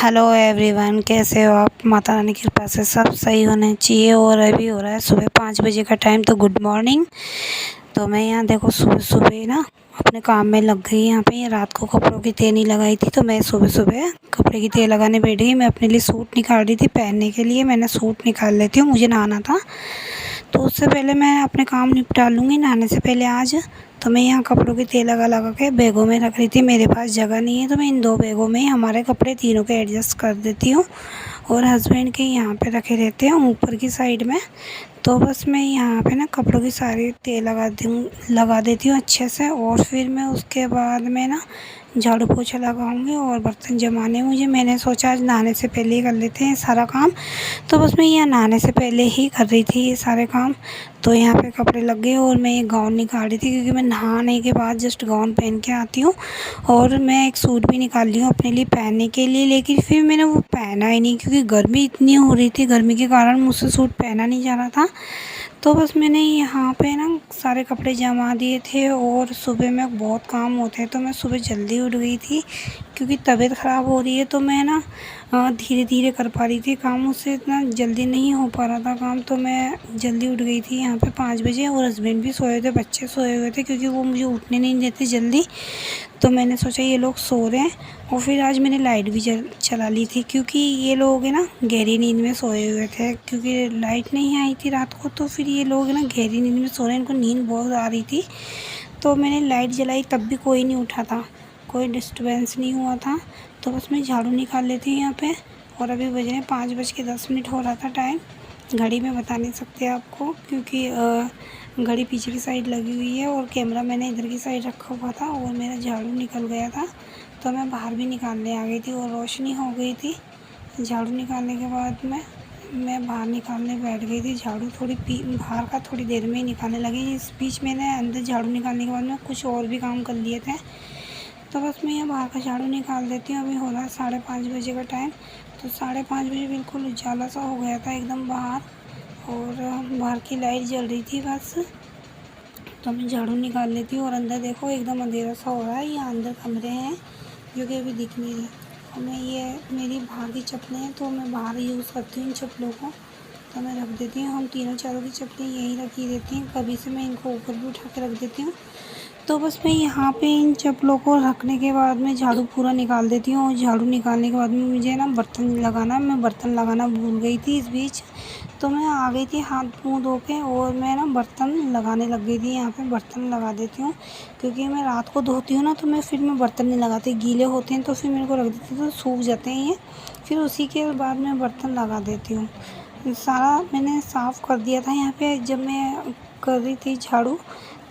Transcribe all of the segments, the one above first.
Hello everyone, कैसे हो आप। माता रानी की कृपा से सब सही होना चाहिए। और अभी हो रहा है सुबह 5 बजे का टाइम, तो गुड मॉर्निंग। तो मैं यहाँ देखो सुबह सुबह ना अपने काम में लग गई। यहाँ पे रात को कपड़ों की तह नहीं लगाई थी, तो मैं सुबह सुबह कपड़े की तह लगाने बैठ गई। मैं अपने लिए सूट निकाल रही थी पहनने के लिए। मैंने सूट निकाल लेती हूँ, मुझे नहाना था, तो उससे पहले मैं अपने काम निपटा लूँगी नहाने से पहले आज। तो मैं यहाँ कपड़ों की तह लगा लगा के बैगों में रख रही थी। मेरे पास जगह नहीं है, तो मैं इन 2 बैगों में ही हमारे कपड़े तीनों के एडजस्ट कर देती हूँ। और हस्बैंड के यहाँ पे रखे रहते हैं ऊपर की साइड में। तो बस मैं यहाँ पे ना कपड़ों की सारी तह लगा देती हूँ अच्छे से। और फिर मैं उसके बाद में ना झाड़ू पोछा लगाऊंगी और बर्तन जमाने मुझे। मैंने सोचा आज नहाने से पहले ही कर लेते हैं सारा काम, तो बस मैं यहाँ नहाने से पहले ही कर रही थी ये सारे काम। तो यहाँ पे कपड़े लग गए और मैं ये गाउन निकाल रही थी, क्योंकि मैं नहाने के बाद जस्ट गाउन पहन के आती हूँ। और मैं एक सूट भी निकाल ली हूँ अपने लिए पहनने के लिए, लेकिन फिर मैंने वो पहना ही नहीं, क्योंकि गर्मी इतनी हो रही थी। गर्मी के कारण मुझसे सूट पहना नहीं जा रहा था। तो बस मैंने यहाँ पे ना सारे कपड़े जमा दिए थे। और सुबह में बहुत काम होते हैं, तो मैं सुबह जल्दी उठ गई थी, क्योंकि तबीयत ख़राब हो रही है। तो मैं ना धीरे धीरे कर पा रही थी काम, मुझसे इतना जल्दी नहीं हो पा रहा था काम। तो मैं जल्दी उठ गई थी यहाँ पे 5 बजे। और हस्बैंड भी सोए थे, बच्चे सोए हुए थे, क्योंकि वो मुझे उठने नहीं देते जल्दी। तो मैंने सोचा ये लोग सो रहे हैं। और फिर आज मैंने लाइट भी चला ली थी, क्योंकि ये लोग है ना गहरी नींद में सोए हुए थे, क्योंकि लाइट नहीं आई थी रात को। तो फिर ये लोग है ना गहरी नींद में सो रहे हैं, इनको नींद बहुत आ रही थी। तो मैंने लाइट जलाई, तब भी कोई नहीं उठा था, कोई डिस्टर्बेंस नहीं हुआ था। तो बस मैं झाड़ू निकाल लेती हूँ यहाँ पे। और अभी बज रहे हैं 5:10 हो रहा था टाइम। घड़ी में बता नहीं सकते आपको, क्योंकि घड़ी पीछे की साइड लगी हुई है और कैमरा मैंने इधर की साइड रखा हुआ था। और मेरा झाड़ू निकल गया था, तो मैं बाहर भी निकालने आ गई थी और रोशनी हो गई थी। झाड़ू निकालने के बाद मैं बाहर निकालने बैठ गई थी। झाड़ू बाहर का थोड़ी देर में ही निकालने लगी। इस बीच मैंने अंदर झाड़ू निकालने के बाद में कुछ और भी काम कर लिए थे। तो बस मैं यहाँ बाहर का झाड़ू निकाल देती हूँ। अभी हो रहा है 5:30 बजे का टाइम। तो 5:30 बजे बिल्कुल उजाला सा हो गया था एकदम बाहर, और बाहर की लाइट जल रही थी बस। तो मैं झाड़ू निकाल लेती हूँ। और अंदर देखो एकदम अंधेरा सा हो रहा है। ये अंदर कमरे हैं जो कि अभी दिख नहीं रहे। और मैं ये मेरी बाहर की चप्पलें हैं, तो मैं बाहर यूज़ करती हूँ इन चप्पलों को। तो मैं रख देती हूँ। हम तीनों चारों की चप्पलें यहीं रखी रहती हैं। कभी से मैं इनको ऊपर भी उठा के रख देती हूँ। तो बस मैं यहाँ पे इन चप्पलों को रखने के बाद में झाड़ू पूरा निकाल देती हूँ। और झाड़ू निकालने के बाद में मुझे ना मैं बर्तन लगाना भूल गई थी इस बीच। तो मैं आ गई थी हाथ मुँह धो के, और मैं ना बर्तन लगाने लग गई थी। यहाँ पे बर्तन लगा देती हूँ, क्योंकि मैं रात को धोती हूँ ना, तो फिर मैं बर्तन नहीं लगाती। गीले होते हैं तो फिर मेरे को रख देती हूँ, तो सूख जाते हैं ये। फिर उसी के बाद मैं बर्तन लगा देती हूँ। सारा मैंने साफ़ कर दिया था यहाँ पे। जब मैं कर रही थी झाड़ू,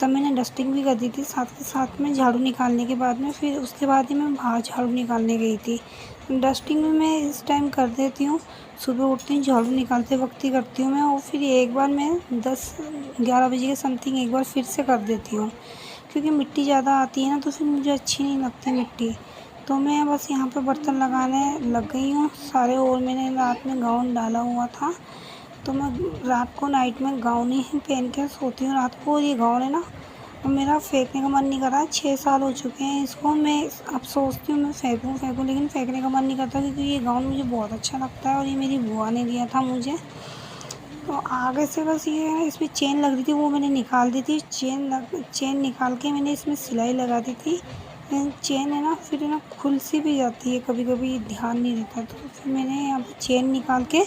तब मैंने डस्टिंग भी कर दी थी साथ के साथ में। झाड़ू निकालने के बाद में फिर उसके बाद ही मैं बाहर झाड़ू निकालने गई थी। डस्टिंग में मैं इस टाइम कर देती हूँ, सुबह उठते ही झाड़ू निकालते वक्त ही करती हूँ मैं। और फिर एक बार मैं 10-11 बजे के समथिंग एक बार फिर से कर देती हूँ, क्योंकि मिट्टी ज़्यादा आती है ना, तो फिर मुझे अच्छी नहीं लगती मिट्टी। तो मैं बस यहाँ पे बर्तन लगाने लग गई हूँ सारे। और मैंने रात में गाउन डाला हुआ था, तो मैं रात को नाइट में गाउन ही पहन के सोती हूँ रात को। और ये गाउन है ना, और मेरा फेंकने का मन नहीं कर रहा। 6 साल हो चुके हैं इसको। मैं अब सोचती हूँ मैं फेंकूँ, लेकिन फेंकने का मन नहीं करता, क्योंकि ये गाउन मुझे बहुत अच्छा लगता है और ये मेरी बुआ ने दिया था मुझे। तो आगे से बस ये है, इसमें चेन लग रही थी, वो मैंने निकाल दी थी। चेन निकाल के मैंने इसमें सिलाई लगा दी थी। चेन है ना, फिर है ना खुल सी भी जाती है कभी कभी, ध्यान नहीं रहता। तो फिर मैंने यहाँ पे चेन निकाल के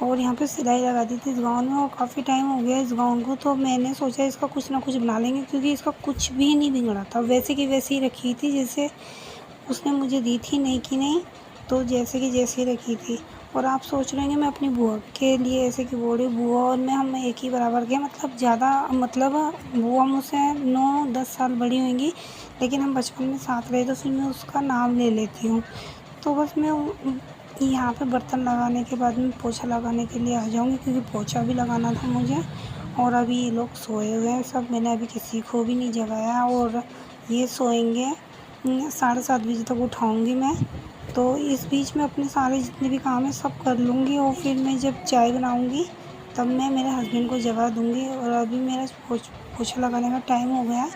और यहाँ पे सिलाई लगा दी थी इस गाउन में। और काफ़ी टाइम हो गया इस गाउन को, तो मैंने सोचा इसका कुछ ना कुछ बना लेंगे, क्योंकि इसका कुछ भी नहीं बिगड़ा था। वैसे की वैसे ही रखी थी जैसे उसने मुझे दी थी, नहीं कि नहीं, तो जैसे की जैसे ही रखी थी। और आप सोच रहे होंगे मैं अपनी बुआ के लिए ऐसे कि बोली, बुआ और मैं हम एक ही बराबर के, मतलब ज़्यादा, मतलब बुआ मुझसे 9-10 साल बड़ी होंगी, लेकिन हम बचपन में साथ रहे, तो फिर मैं उसका नाम ले लेती हूँ। तो बस मैं यहाँ पे बर्तन लगाने के बाद में पोछा लगाने के लिए आ जाऊँगी, क्योंकि पोछा भी लगाना था मुझे। और अभी ये लोग सोए हुए हैं सब, मैंने अभी किसी को भी नहीं जगाया। और ये सोएंगे 7:30 बजे तक उठाऊँगी मैं। तो इस बीच में अपने सारे जितने भी काम है सब कर लूँगी। और फिर मैं जब चाय बनाऊँगी तब मैं मेरे हस्बैंड को जगा दूँगी। और अभी मेरा पोछा लगाने का टाइम हो गया है,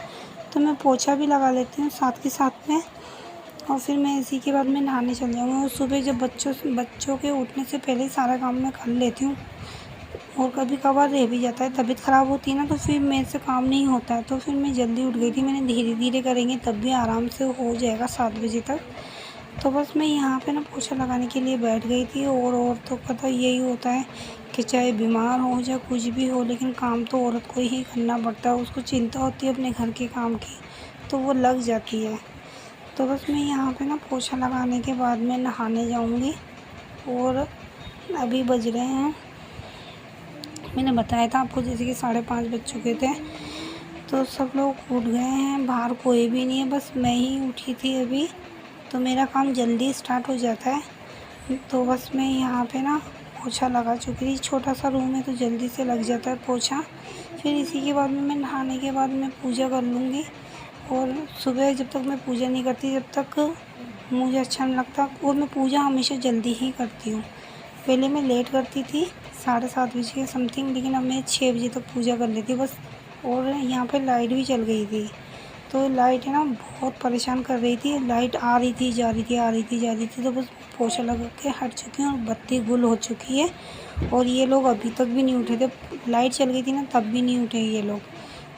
तो मैं पोछा भी लगा लेती हूँ साथ के साथ में। और फिर मैं इसी के बाद मैं नहाने चल जाऊँगी। और सुबह जब बच्चों के उठने से पहले ही सारा काम मैं कर लेती हूँ। और कभी कभार रह भी जाता है, तबीयत ख़राब होती है ना, तो फिर मेरे से काम नहीं होता है। तो फिर मैं जल्दी उठ गई थी, मैंने धीरे धीरे करेंगे तब भी आराम से हो जाएगा 7 बजे तक। तो बस मैं यहाँ पे ना पोछा लगाने के लिए बैठ गई थी। और औरतों का तो यही होता है कि चाहे बीमार हो या कुछ भी हो, लेकिन काम तो औरत को ही करना पड़ता है। उसको चिंता होती है अपने घर के काम की, तो वो लग जाती है। तो बस मैं यहाँ पे ना पोछा लगाने के बाद मैं नहाने जाऊँगी। और अभी बज रहे हैं, मैंने बताया था आपको, जैसे कि 5:30 बज चुके थे। तो सब लोग उठ गए हैं, बाहर कोई भी नहीं है, बस मैं ही उठी थी अभी। तो मेरा काम जल्दी स्टार्ट हो जाता है। तो बस मैं यहाँ पे ना पोछा लगा चुकी थी। छोटा सा रूम है तो जल्दी से लग जाता है पोछा। फिर इसी के बाद में मैं नहाने के बाद मैं पूजा कर लूँगी। और सुबह जब तक मैं पूजा नहीं करती, जब तक मुझे अच्छा नहीं लगता। और मैं पूजा हमेशा जल्दी ही करती हूँ। पहले मैं लेट करती थी, 7:30 बजे के समथिंग, लेकिन अब मैं 6 बजे तक पूजा कर लेती बस। और यहाँ पे लाइट भी चल गई थी, तो लाइट है ना बहुत परेशान कर रही थी। लाइट आ रही थी जा रही थी, आ रही थी जा रही थी। तो बस पोछा लगा के हट चुकी हूँ और बत्ती गुल हो चुकी है। और ये लोग अभी तक भी नहीं उठे थे, लाइट चल गई थी ना तब भी नहीं उठे ये लोग।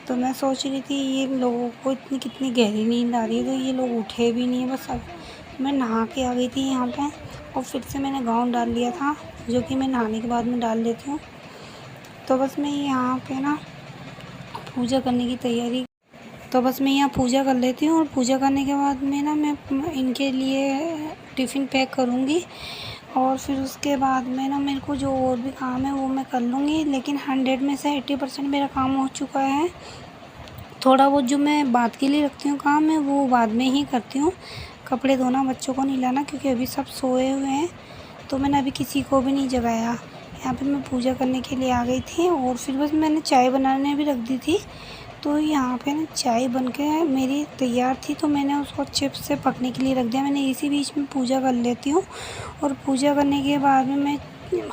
तो मैं सोच रही थी ये लोगों को इतनी कितनी गहरी नींद आ रही है, तो ये लोग उठे भी नहीं। बस अब मैं नहा के आ गई थी यहाँ पे। और फिर से मैंने गाउन डाल लिया था, जो कि मैं नहाने के बाद में डाल लेती हूँ। तो बस मैं यहाँ पे ना पूजा करने की तैयारी, तो बस मैं यहाँ पूजा कर लेती हूँ। और पूजा करने के बाद में ना मैं इनके लिए टिफ़िन पैक करूँगी। और फिर उसके बाद में ना मेरे को जो और भी काम है वो मैं कर लूँगी। लेकिन 100 में से 80% मेरा काम हो चुका है। थोड़ा बहुत जो मैं बाद के लिए रखती हूँ काम है वो बाद में ही करती हूँ। कपड़े धोना, बच्चों को नहलाना, क्योंकि अभी सब सोए हुए हैं, तो मैंने अभी किसी को भी नहीं जगाया। यहाँ पे मैं पूजा करने के लिए आ गई थी। और फिर बस मैंने चाय बनाने भी रख दी थी। तो यहाँ पे ना चाय बन के मेरी तैयार थी, तो मैंने उसको चिप्स से पकने के लिए रख दिया। मैंने इसी बीच में पूजा कर लेती हूँ। और पूजा करने के बाद में मैं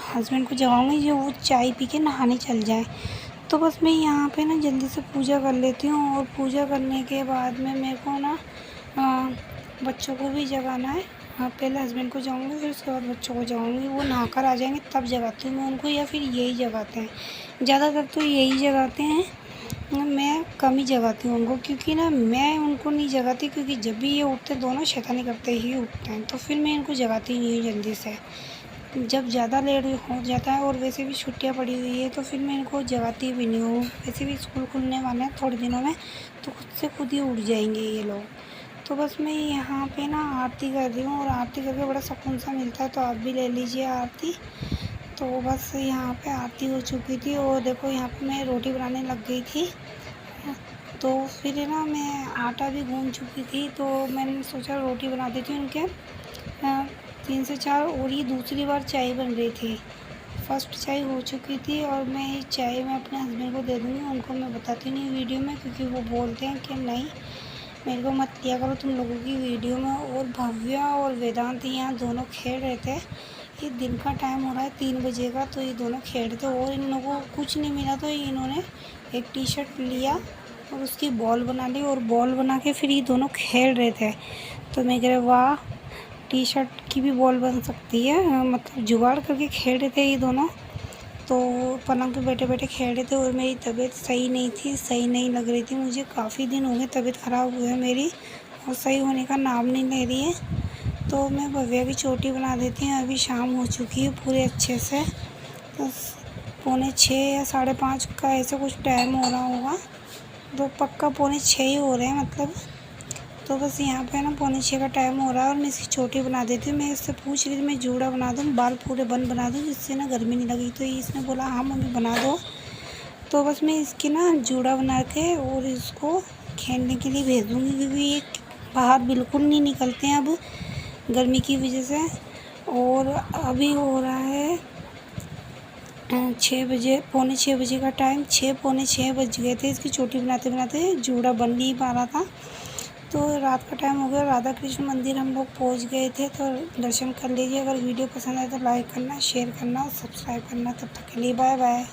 हस्बैंड को जगाऊँगी जो वो चाय पी के नहाने चल जाए। तो बस मैं यहाँ पे ना जल्दी से पूजा कर लेती हूँ। और पूजा करने के बाद में मेरे को ना बच्चों को भी जगाना है। पहले हस्बैंड को जगाऊँगी, फिर उसके बाद बच्चों को जगाऊँगी। वो नहाकर आ जाएंगे तब जगाती हूँ मैं उनको, या फिर यही जगाते हैं। ज़्यादातर तो यही जगाते हैं, मैं कम ही जगाती हूँ उनको। क्योंकि ना मैं उनको नहीं जगाती, क्योंकि जब भी ये उठते दोनों शैतानी करते ही उठते हैं, तो फिर मैं इनको जगाती नहीं हूँ जल्दी से। जब ज़्यादा लेट हो जाता है और वैसे भी छुट्टियाँ पड़ी हुई है, तो फिर मैं इनको जगाती भी नहीं हूँ। वैसे भी स्कूल खुलने वाले हैं थोड़े दिनों में, तो खुद से खुद ही उठ जाएंगे ये लोग। तो बस मैं यहाँ पे ना आरती कर रही हूँ। और आरती करके बड़ा सुकून सा मिलता है, तो आप भी ले लीजिए आरती। तो बस यहाँ पे आरती हो चुकी थी। और देखो यहाँ पे मैं रोटी बनाने लग गई थी। तो फिर ना मैं आटा भी गूँध चुकी थी, तो मैंने सोचा रोटी बना देती हूँ उनके 3 से 4। और ये दूसरी बार चाय बन रही थी, फर्स्ट चाय हो चुकी थी। और मैं ये चाय मैं अपने हस्बैंड को दे दूँगी, उनको मैं बताती नहीं वीडियो में, क्योंकि वो बोलते हैं कि नहीं मेरे को मत दिया करो तुम लोगों की वीडियो में। और भव्या और वेदांत यहाँ दोनों खेल रहे थे। ये दिन का टाइम हो रहा है 3 बजे का, तो ये दोनों खेल रहे थे। और इन लोगों को कुछ नहीं मिला, तो इन्होंने एक टी-शर्ट लिया और उसकी बॉल बना ली। और बॉल बना के फिर ये दोनों खेल रहे थे। तो मैं कह रहा वाह, टी-शर्ट की भी बॉल बन सकती है, मतलब जुगाड़ करके खेल रहे थे ये दोनों। तो पलंग पे बैठे बैठे खेल रहे थे। और मेरी तबीयत सही नहीं थी, सही नहीं लग रही थी मुझे। काफ़ी दिन हो गए तबीयत ख़राब हुई है मेरी, और सही होने का नाम नहीं ले रही है। तो मैं भव्या की चोटी बना देती हूँ। अभी शाम हो चुकी है पूरे अच्छे से, तो 5:45 या 5:30 का ऐसे कुछ टाइम हो रहा होगा। तो पक्का 5:45 ही हो रहे हैं मतलब। तो बस यहाँ पे ना 5:45 का टाइम हो रहा है। और मैं इसकी चोटी बना देती हूँ। मैं इससे पूछ रही थी मैं जूड़ा बना दूँ, बाल पूरे बन बना दूँ, जिससे ना गर्मी नहीं लगी। तो इसने बोला हाँ मम्मी बना दो। तो बस मैं इसकी ना जूड़ा बना के और इसको खेलने के लिए भेज दूँगी, क्योंकि ये बाहर बिल्कुल नहीं निकलते हैं अब गर्मी की वजह से। और अभी हो रहा है 6 बजे, 5:45 बजे का टाइम। 6 बज गए थे इसकी चोटी बनाते बनाते, जूड़ा बन नहीं पा रहा था। तो रात का टाइम हो गया। राधा कृष्ण मंदिर हम लोग पहुंच गए थे, तो दर्शन कर लीजिए। अगर वीडियो पसंद आए तो लाइक करना, शेयर करना और सब्सक्राइब करना। तब तक के लिए बाय बाय।